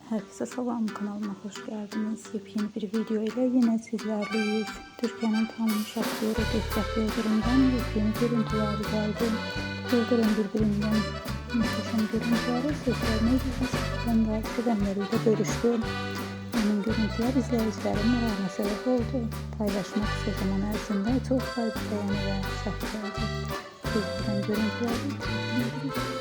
Herkese salam, kanalıma hoş geldiniz. Yepyeni bir video ile yine sizlerleyiz. Türkiye'nin tanınmış aktörü Behzat Yıldırım'dan yepyeni görüntüler geldi. Yıldırım birbirinden muhteşem görüntüleri sözlerine ilgisinden de sevenleriyle bölüştü. Onun görüntüler izleyicilerin merakına sebep oldu. Paylaşmak kısa zaman ərzində çok fazla beğeni ve şah geldi. Bizden görüntüleri